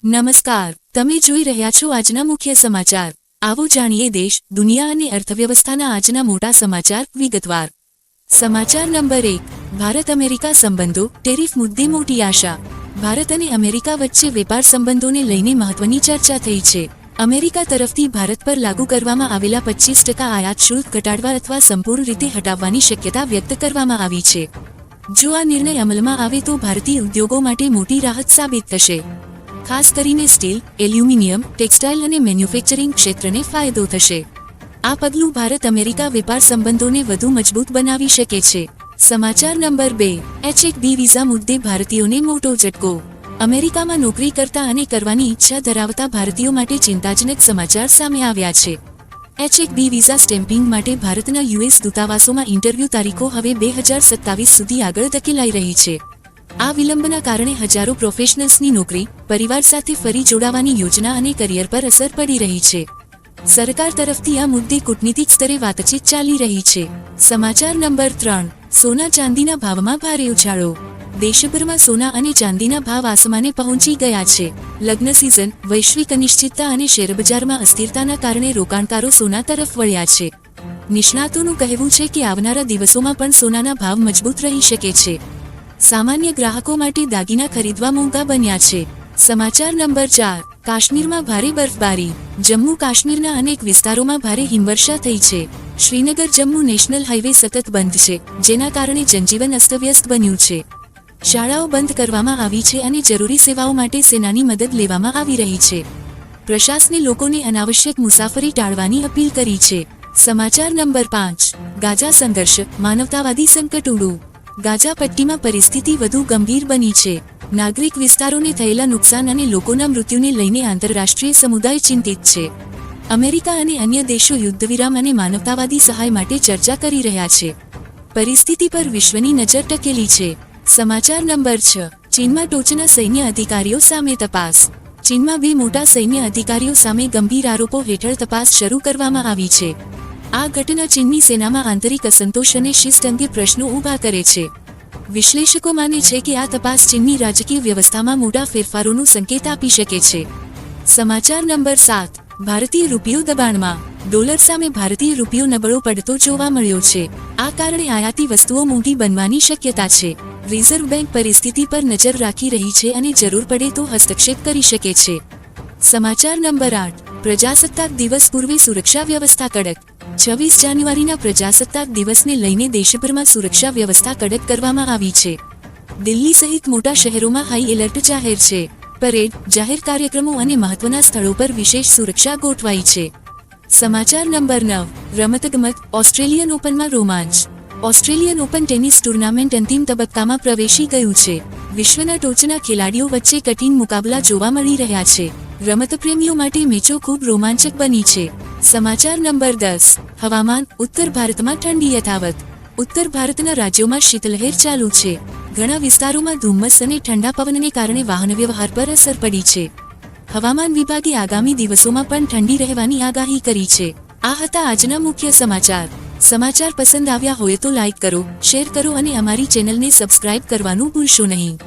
નમસ્કાર, તમે જોઈ રહ્યા છો આજના મુખ્ય સમાચાર। આવો જાણીએ દેશ, દુનિયા અને અર્થવ્યવસ્થાના આજના મોટા સમાચાર વિગતવાર। સમાચાર નંબર 1, ભારત અમેરિકા સંબંધો, ટેરિફ મુદ્દે મોટી આશા। ભારત અને અમેરિકા વચ્ચે વેપાર સંબંધોને લઈને મહત્વની ચર્ચા થઈ છે। અમેરિકા તરફથી ભારત પર લાગુ કરવામાં આવેલા 25% આયાત શુલ્ક ઘટાડવા અથવા સંપૂર્ણ રીતે હટાવવાની શક્યતા વ્યક્ત કરવામાં આવી છે। જો આ નિર્ણય અમલમાં આવે તો ભારતીય ઉદ્યોગો માટે મોટી રાહત સાબિત થશે। ખાસ કરીને સ્ટીલ, એલ્યુમિનિયમ, ટેક્સટાઇલ અને મેન્યુફેક્ચરિંગ ક્ષેત્રને ફાયદો થશે। આ પગલું ભારત અમેરિકા વેપાર સંબંધોને વધુ મજબૂત બનાવી શકે છે। સમાચાર નંબર 2, H-1B વિઝા મુદ્દે ભારતીયોને મોટો ઝટકો। અમેરિકામાં નોકરી કરતા અને કરવાની ઈચ્છા ધરાવતા ભારતીયો માટે ચિંતાજનક સમાચાર સામે આવ્યા છે। H-1B વિઝા સ્ટેમ્પિંગ માટે ભારતના US દૂતાવાસોમાં ઇન્ટરવ્યૂ તારીખો હવે 2027 સુધી આગળ ધકેલાઈ રહી છે। આ વિલંબના કારણે હજારો પ્રોફેશનલ્સની નોકરી, પરિવાર સાથે ફરી જોડાવાની યોજના અને કરિયર પર અસર પડી રહી છે। સરકાર તરફથી આ મુદ્દે કૂટનીતિક સ્તરે વાતચીત ચાલી રહી છે। સમાચાર નંબર 3, સોના ચાંદીના ભાવમાં ભારે ઉછાળો। દેશભરમાં સોના અને ચાંદીના ભાવ આસમાને પહોંચી ગયા છે। લગ્ન સિઝન, વૈશ્વિક અનિશ્ચિતતા અને શેરબજારમાં અસ્થિરતાના કારણે રોકાણકારો સોના તરફ વળ્યા છે। નિષ્ણાતોનું કહેવું છે કે આવનારા દિવસોમાં પણ સોનાના ભાવ મજબૂત રહી શકે છે। સામાન્ય ગ્રાહકો માટે દાગીના ખરીદવા મોંઘા બન્યા છે। સમાચાર નંબર 4, કાશ્મીરમાં ભારે બરફબારી। જમ્મુ કાશ્મીરના અનેક વિસ્તારોમાં ભારે હિમવર્ષા થઈ છે। શ્રીનગર જમ્મુ નેશનલ હાઈવે સતત બંધ છે, જેના કારણે જનજીવન અસ્તવ્યસ્ત બન્યું છે। શાળાઓ બંધ કરવામાં આવી છે અને જરૂરી સેવાઓ માટે સેનાની મદદ લેવામાં આવી રહી છે। પ્રશાસને લોકોને અનાવશ્યક મુસાફરી ટાળવાની અપીલ કરી છે। સમાચાર નંબર 5, ગાઝા સંઘર્ષ, માનવતાવાદી સંકટ ઊંડું। ગાઝા પટ્ટીમાં પરિસ્થિતિ વધુ ગંભીર બની છે। નાગરિક વિસ્તારોને થયેલા નુકસાન અને લોકોના મૃત્યુને લઈને આંતરરાષ્ટ્રીય સમુદાય ચિંતિત છે। અમેરિકા અને અન્ય દેશો યુદ્ધવિરામ અને માનવતાવાદી સહાય માટે ચર્ચા કરી રહ્યા છે। પરિસ્થિતિ પર વિશ્વની નજર ટકેલી છે। સમાચાર નંબર 6, ચીનમાં ટોચના સૈન્ય અધિકારીઓ સામે તપાસ। ચીનમાં 2 મોટા સૈન્ય અધિકારીઓ સામે ગંભીર આરોપો હેઠળ તપાસ શરૂ કરવામાં આવી છે। આ ઘટના ચીનની સેનામાં આંતરિક અસંતોષ અને શિસ્ત અંગે પ્રશ્નો ઊભા કરે છે। વિશ્લેષકો માને છે કે આ તપાસ ચીનની રાજકીય વ્યવસ્થામાં મોટા ફેરફારોનો સંકેત આપી શકે છે। સમાચાર નંબર 7, ભારતીય રૂપિયો દબાણમાં। ડોલર સામે ભારતીય રૂપિયો નબળો પડતો જોવા મળ્યો છે। આ કારણે આયાતી વસ્તુઓ મોંઘી બનવાની શક્યતા છે। રિઝર્વ બેંક પરિસ્થિતિ પર નજર રાખી રહી છે અને જરૂર પડે તો હસ્તક્ષેપ કરી શકે છે। સમાચાર નંબર 8, પ્રજાસત્તાક દિવસ પૂર્વે સુરક્ષા વ્યવસ્થા કડક। 26 જાન્યુઆરીના પ્રજાસત્તાક દિવસને લઈને દેશભરમાં સુરક્ષા વ્યવસ્થા કડક કરવામાં આવી છે। દિલ્હી સહિત મોટા શહેરોમાં હાઈ એલર્ટ જાહેર છે। પરેડ, જાહેર કાર્યક્રમો અને મહત્વના સ્થળો પર વિશેષ સુરક્ષા ગોઠવાઈ છે। સમાચાર નંબર 9, રમતગમત, ઓસ્ટ્રેલિયન ઓપનમાં રોમાંચ। ઓસ્ટ્રેલિયન ઓપન ટેનિસ ટુર્નામેન્ટ અંતિમ તબક્કામાં પ્રવેશી ગયું છે। વિશ્વના ટોચના ખેલાડીઓ વચ્ચે કઠિન મુકાબલા જોવા મળી રહ્યા છે। રમતપ્રેમીઓ માટે મેચો ખૂબ રોમાંચક બની છે। સમાચાર નંબર 10, હવામાન, ઉત્તર ભારતમાં ઠંડી યથાવત। ઉત્તર ભારતના રાજ્યોમાં શીતલહેર ચાલુ છે। ઘણા વિસ્તારોમાં ધુમ્મસ અને ઠંડા પવનને કારણે વાહનવ્યવહાર પર અસર પડી છે। હવામાન વિભાગે આગામી દિવસોમાં પણ ઠંડી રહેવાની આગાહી કરી છે। આ હતા આજના મુખ્ય સમાચાર। સમાચાર પસંદ આવ્યા હોય તો લાઈક કરો, શેર કરો અને અમારી ચેનલને સબસ્ક્રાઇબ કરવાનું ભૂલશો નહીં।